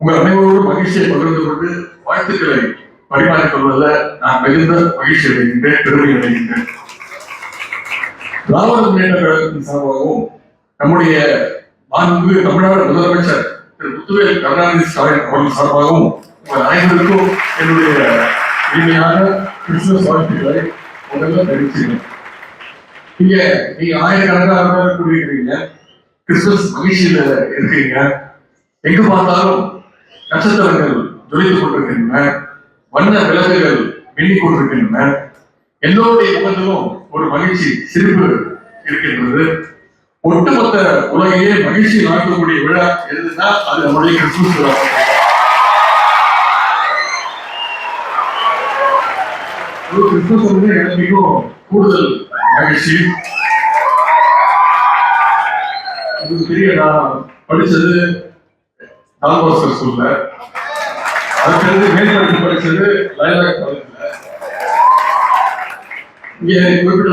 உங்கள் அனைவரோடு மகிழ்ச்சியை பகிர்ந்து கொண்டு வாழ்த்துக்களை பரிமாறிக் கொள்வதில் நான் மிகுந்த மகிழ்ச்சி அடைகின்றேன், பெருமை அடைகின்றேன். திராவிட முன்னேற்ற கழகத்தின் சார்பாகவும் நம்முடைய மாண்பு தமிழ்நாடு முதலமைச்சர் திரு முத்துவேல் கருணாநிதி ஸ்டாலின் அவர்கள் சார்பாகவும் உங்கள் அனைவருக்கும் என்னுடைய இனிமையான கிறிஸ்துமஸ் வாழ்த்துக்களை முதல்ல தெரிவிச்சுக்கிறேன். நீங்க ஆயிரக்கணக்கான கூடியிருக்கிறீங்க, கிறிஸ்துமஸ் மகிழ்ச்சியில இருக்கீங்க. எங்கு பார்த்தாலும் நட்சத்திரங்கள் ஜொலித்துக் கொண்டிருக்கின்றன, வண்ண விளக்குகள் மின்னிக் கொண்டிருக்கின்றன. எல்லோருடைய முகத்திலும் ஒரு மகிழ்ச்சி சிரிப்பு இருக்கின்றது. ஒட்டுமொத்த உலகையே மகிழ்ச்சி நடக்கக்கூடிய விழா எதுனா அது நம்முடைய கிறிஸ்துமஸ் விழா. கிறிஸ்துமஸ் வந்து எனக்கும் கூடுதல் மகிழ்ச்சி. உங்களுக்கு தெரிய நான் படிச்சது டால்பாஸ்கர் ஸ்கூல்ல, அதுக்கு மேற்படிப்பு படிச்சது லயலா காலேஜ்ல. இங்க குறிப்பிட்ட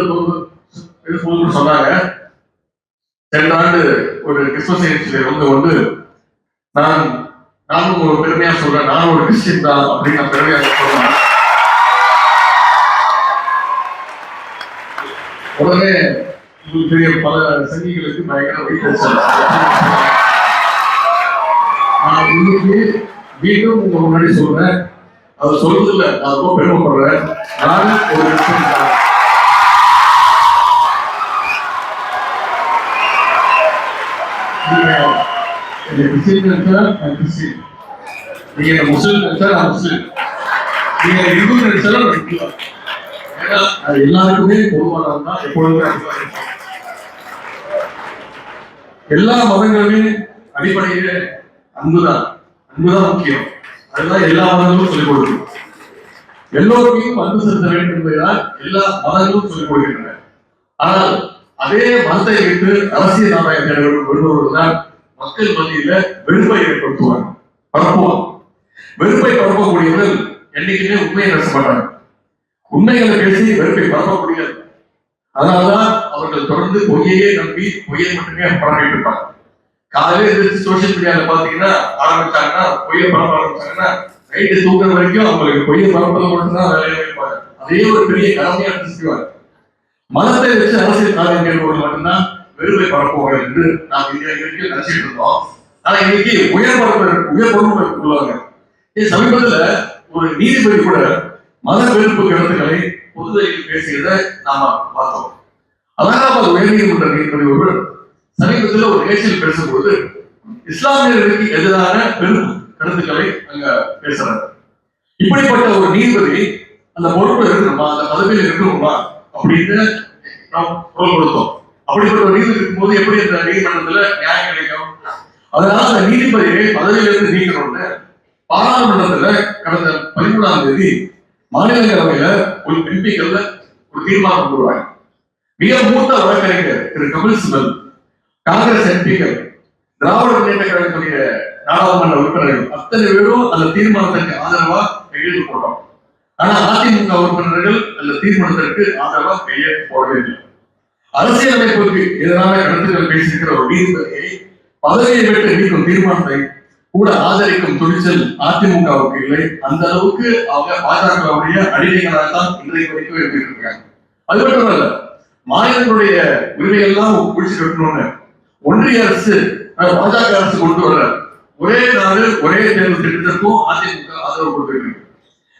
சொன்னாங்க, சென்ற ஆண்டு ஒரு கிறிஸ்துமஸ் நிகழ்ச்சியில வந்து நானும் ஒரு பெருமையா சொல்றேன், நானும் ஒரு கிறிஸ்டின் தான் அப்படின்னு நான் பெருமையா சொல்றேன். உடனே உங்களுக்கு தெரிய பல சங்கிகளுக்கு பயங்கர வைத்தறிச்சல். நான் இன்னைக்கு மீண்டும் உங்க முன்னாடி சொல்றேன், அதை சொல்றதுல நான் ரொம்ப பெருமைப்படுறேன். நான் ஒரு கிறிஸ்டின் தான். நீங்க கிறிஸ்டின் நினைச்சா நான் கிறிஸ்டின், நீங்க முஸ்லிம் நினைச்சா நான் முஸ்லிம், நீங்க இந்து நினைச்சாலும் நான் இந்து. ஏன்னா அது எல்லாருக்குமே பொதுவானது தான், எப்பொழுதுமே எல்லா மதங்களுமே அடிப்படையிலே அன்புதான் முக்கியம். அதுதான் எல்லா மதங்களும் சொல்லிக் கொடுக்கும். எல்லோருக்கும் அன்பு செலுத்த வேண்டும் என்பதுதான் எல்லா மதங்களும் சொல்லிக் கொடுக்கின்றன. ஆனால் அதே மதத்தை வைத்து அரசியல் நாணயத்தை வருபவர்கள் மக்கள் மத்தியில வெறுப்பை ஏற்படுத்துவாங்க, பரப்புவாங்க. வெறுப்பை பரப்பக்கூடியவர்கள் என்னைக்குமே உண்மையை பேச மாட்டாங்க. உண்மைகளை பேசி வெறுப்பை பரப்ப முடியாது. அதனாலதான் அவர்கள் தொடர்ந்து பொய்யையே நம்பி பொய்யை மட்டுமே பரப்பிட்டு இருப்பாங்க. காலையில எதிர்த்து சோசியல் மீடியால பாத்தீங்கன்னா ஆரம்பிச்சாங்கன்னா, பொய்யை பரப்ப ஆரம்பிச்சாங்கன்னா, நைட்டு தூங்குற வரைக்கும் அவங்களுக்கு பொய்யை பரப்பதை மட்டும்தான் வேலையை வைப்பாங்க. அதே ஒரு பெரிய கடமையா செய்வாங்க. மதத்தை வச்சு அரசியல் காரியம் கேட்பவர்கள் மட்டும்தான் வெறுப்பை பரப்புவாங்க என்று நாம் இன்னைக்கு நினைச்சிட்டு இருந்தோம். ஆனா இன்னைக்கு உயர் பொறுப்பு உள்ளவங்க. சமீபத்துல ஒரு நீதிபதி கூட மத வெறுப்பு கருத்துக்களை பொதுவெளியில் பேசியதை நாம பார்த்தோம். அலகாபாத் உயர்நீதிமன்ற நீதிபதி ஒருவர் சமீபத்தில் ஒரு நிகழ்ச்சியில் பேசும்போது இஸ்லாமியர்களுக்கு எதிரான வெறுப்பு கருத்துக்களை அங்க பேசுறாங்க. இப்படிப்பட்ட ஒரு நீதிபதி அந்த பொறுப்பு இருக்கணுமா, அந்த பதவியில் இருக்கணுமா அப்படின்னு நாம் குரல் கொடுத்தோம். அப்படிப்பட்ட ஒரு நீதிபதி இருக்கும்போது எப்படி அந்த நீதிமன்றத்துல நியாயம் கிடைக்கும்? அதனால அந்த நீதிபதியை பதவியிலிருந்து நீக்கணும்னு பாராளுமன்றத்துல கடந்த 13ஆம் தேதி மாநிலங்களவையில ஒரு எம்பிக்கள்ல ஒரு தீர்மானம் கொண்டு வருவாங்க. மிக மூத்த வழக்கறிஞர் திரு கபில் சிபல், காங்கிரஸ் எம்பிக்கள், திராவிட முன்னேற்ற கழகத்துடைய நாடாளுமன்ற உறுப்பினர்கள் அத்தனை பேரும் அந்த தீர்மானத்திற்கு ஆதரவா கையெழுத்து போட்டோம். ஆனா அதிமுக உறுப்பினர்கள் அந்த தீர்மானத்திற்கு ஆதரவா கையெழுத்து போடவே இல்லை. அரசியலமைப்புக்கு எதிரான கருத்துக்கள் பேசியிருக்கிற ஒரு நீதிபதியை பதவியை விட்டு நீக்கும் தீர்மானத்தை கூட ஆதரிக்கும் துணிச்சல் அதிமுகவுக்கு இல்லை. அந்த அளவுக்கு அவங்க பாஜகவுடைய அடிமைகளாகத்தான் இன்றைக்கு வரைக்கும் இருந்துட்டு இருக்காங்க. அது மட்டும் இல்ல, மாநிலங்களுடைய உரிமைகள்லாம் பிடிச்சு கட்டணும்னு ஒன்றிய அரசு பாஜக அரசு கொண்டு வர ஒரே நாடு ஒரே தேர்தல் திட்டத்திற்கும் அதிமுக ஆதரவு கொடுத்துருக்கு.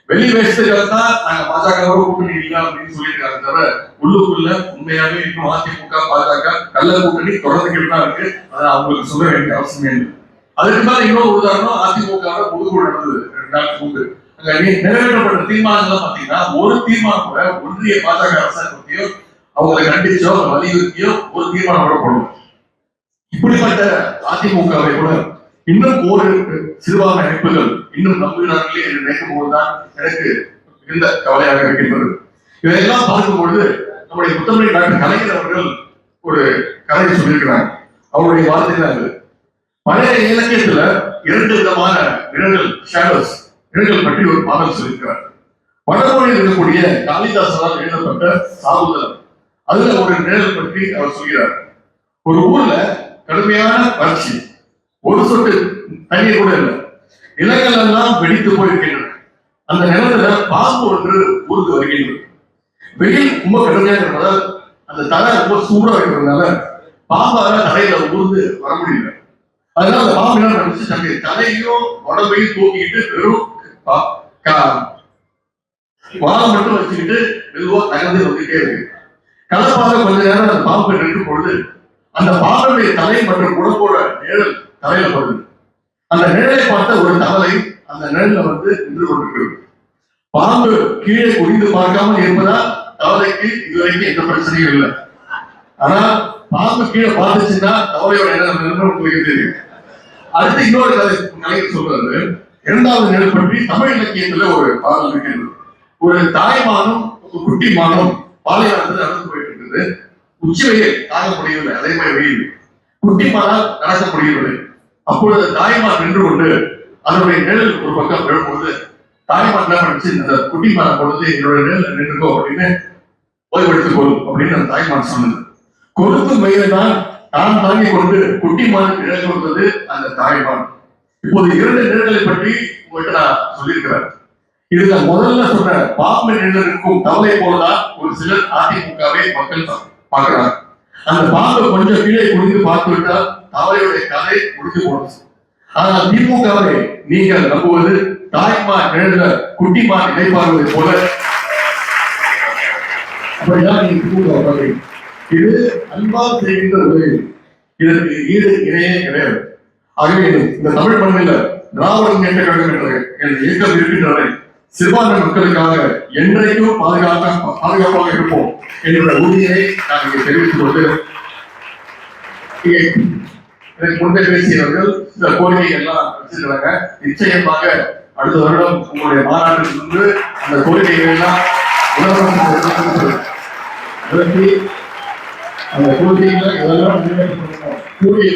வெளி வேஷத்துக்காகத்தான் நாங்க பாஜகவோட கூட்டணி இல்லை அப்படின்னு சொல்லியிருக்காங்க. தவிர உள்ளுக்குள்ள உண்மையாவே இன்னும் அதிமுக பாஜக கள்ள கூட்டணி தொடர்ந்துகிட்டு தான் இருக்கு. அதை அவங்களுக்கு சொல்ல வேண்டிய அவசியம் இல்லை. அதுக்கு மேல இன்னொரு உதாரணம், அதிமுக பொதுக்குழு நடந்தது 2 நாளுக்கு முன்பு. அங்க நிறைவேற்றப்பட்ட தீர்மானங்கள் பாத்தீங்கன்னா ஒரு தீர்மானம் கூட ஒன்றிய பாஜக அரசாங்க பத்தியோ அவங்களை கண்டிச்சோ வலியுறுத்தியோ ஒரு தீர்மானம் கூட போடல. இப்படிப்பட்ட அதிமுகவை கூட இன்னும் ஒரு சிறுபான்மை அமைப்புகள் இன்னும் நம்புகிறார்களே என்று நினைக்கும் போதுதான் எனக்கு மிகுந்த கவலையாக இருக்கின்றது. இதையெல்லாம் பார்க்கும்பொழுது நம்முடைய முத்தமிழ் டாக்டர் கலைஞர் அவர்கள் ஒரு கதையை சொல்லியிருக்கிறாங்க. அவருடைய வார்த்தைகள் பழைய இலக்கியத்துல 2 விதமான நிழல்கள் பற்றி ஒரு பாடல் சொல்லியிருக்கிறார். வடமொழியில் இருக்கக்கூடிய காளிதாசனால் எழுதப்பட்ட சாகுந்தலம், அதுல ஒரு நிழல் பற்றி அவர் சொல்கிறார். ஒரு ஊர்ல கடுமையான வறட்சி, ஒரு சொட்டு தண்ணீர் கூட இல்லை. நிலங்கள் எல்லாம் வெடித்து போயிருக்கின்றன. அந்த நிலத்துல பாம்பு ஒன்று ஊர்ந்து வருகின்றது. வெயில் ரொம்ப கடுமையாக இருப்பதால் அந்த தலை ரொம்ப சூடா இருக்கிறதுனால பாம்பால தலையில ஊர்ந்து வர முடியல. அதனால அந்த பாம்பு என்ன பண்ணிச்சு, தன்னுடைய தலையும் உடம்பையும் தூக்கிட்டு வெறும் வாழை மட்டும் வச்சுக்கிட்டு மெதுவா நகர்ந்து வந்துட்டே இருக்கு. கலப்பாக கொஞ்ச நேரம் அந்த பாம்பு நிற்கும் பொழுது அந்த பாம்புடைய தலை மற்றும் உடம்போட நிழல் தலையில படுது. அந்த நிழலை பார்த்த ஒரு தவளை அந்த நிழல்ல வந்து நின்று கொண்டிருக்கிறது. பாம்பு கீழே குனிந்து பார்க்காமல் இருப்பதால் தவளைக்கு இதுவரைக்கும் எந்த பிரச்சனையும் இல்லை. ஆனா பாம்பு கீழே பார்த்துச்சுன்னா தவளையோட உங்களுக்கு தெரியும். அடுத்து இன்னொரு கலைஞர் சொல்றாரு. இரண்டாவது நிலை பற்றி தமிழ் இலக்கியத்துல ஒரு பாடல் இருக்கிறது. ஒரு தாய்மானும் குட்டி மானும் பாலைவனத்தில் நடந்து போயிட்டு இருக்குது. உச்சி வெயில் தாங்க முடியவில்லை, அதே மாதிரி வெயில். குட்டி மானால் நடக்க முடியவில்லை. அப்பொழுது தாய்மான் நின்று கொண்டு அதனுடைய நிழல் ஒரு பக்கம் விழும்பொழுது தாய்மான் என்ன பண்ணிச்சு, இந்த குட்டி மான பொழுது என்னோட நிழல் நின்றுக்கோ அப்படின்னு ஓய்வெடுத்துக் கொள்ளும் அப்படின்னு அந்த தாய்மான் சொன்னது. கொடுக்கும் வயது தான் தான் தாங்கி கொண்டு குட்டிமான் நிழல் கொடுத்தது அந்த தாய்மான். இப்போது இரண்டு நிழல்களை பற்றி உங்கள்கிட்ட நான் சொல்லியிருக்கிறேன். இதுல முதல்ல சொன்ன பாம்பு நிழலுக்கும் தவளை போலதான் ஒரு சிலர் அதிமுகவை மக்கள் பார்க்கிறாங்க. அந்த பாம்பை கொஞ்சம் கீழே குடிந்து பார்த்து விட்டால் தவளையுடைய கதை முடிஞ்சு போனது. ஆனால் திமுகவை நீங்கள் நம்புவது தாய்மான் நிழல குட்டிமான் நினைப்பார்வதை போல அப்படிதான் நீங்க திமுக. இது அன்பால் செய்கின்ற உதவி, இதற்கு ஈடு இணையே கிடையாது. ஆகவே இந்த தமிழ் மண்ணில் திராவிட முன்னேற்ற கழகம் என்ற இயக்கம் இருக்கின்றன. சிறுபான்மை மக்களுக்காக என்றைக்கும் பாதுகாப்பாக இருப்போம் என்ற உறுதியை நான் இங்கே தெரிவித்துக் கொண்டு, எனக்கு முன்பே பேசியவர்கள் சில கோரிக்கைகள் எல்லாம் வச்சிருக்கிறாங்க. நிச்சயமாக அடுத்த வருடம் உங்களுடைய மாநாட்டில் இருந்து அந்த கோரிக்கைகள் எல்லாம் அந்த கோரிக்கைகளை இதெல்லாம் கூடிய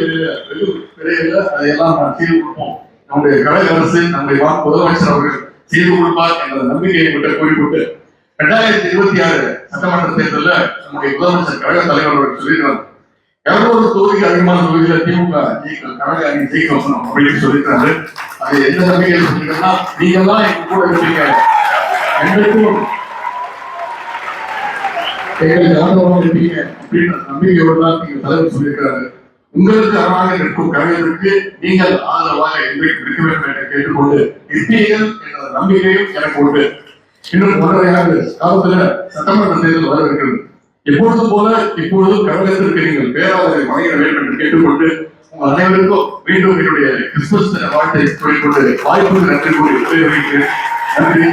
விரைவில் அதையெல்லாம் நான் செய்து கொடுப்போம். நம்முடைய கழக அரசு, நம்முடைய முதலமைச்சர் அவர்கள் செய்து கொடுப்பார் என்ற நம்பிக்கையை விட்டு கூறிக்கொண்டு 2026 சட்டமன்ற தேர்தலில் நம்முடைய முதலமைச்சர் கழக தலைவர் அவர்கள் சொல்லியிருக்கிறார், 200 தொகுதிக்கு அதிகமான தொகுதியில திமுக கழக அணி ஜெயிக்க வரணும் அப்படின்னு சொல்லியிருக்காரு. அது எந்த நம்பிக்கையில் சொல்லிருக்கா, நீங்க எல்லாம் எங்க கூட இருப்பீங்க, எங்களுக்கும் எங்களுக்கு ஆதரவாக இருப்பீங்க அப்படின்ற நம்பிக்கையோடு தான் நீங்க தலைவர் சொல்லியிருக்கிறாரு. உங்களுக்கு அரணாக இருக்கும் கழகத்திற்கு நீங்கள் ஆதரவாக இருக்க வேண்டும் என்று கேட்டுக்கொண்டு இருப்பீர்கள் என்ற நம்பிக்கையும் எனக்கு உண்டு. இன்னும் 1.5 காலத்துல சட்டமன்ற தேர்தல் வர இருக்கிறது. எப்பொழுதும் போல இப்பொழுதும் கழகத்திற்கு நீங்கள் பேராதரவை வழங்க வேண்டும் என்று கேட்டுக்கொண்டு உங்கள் அனைவருக்கும் மீண்டும் என்னுடைய கிறிஸ்துமஸ் வாழ்த்தை சொல்லிக்கொண்டு வாய்ப்புக்கு நன்றி கூறி நன்றி.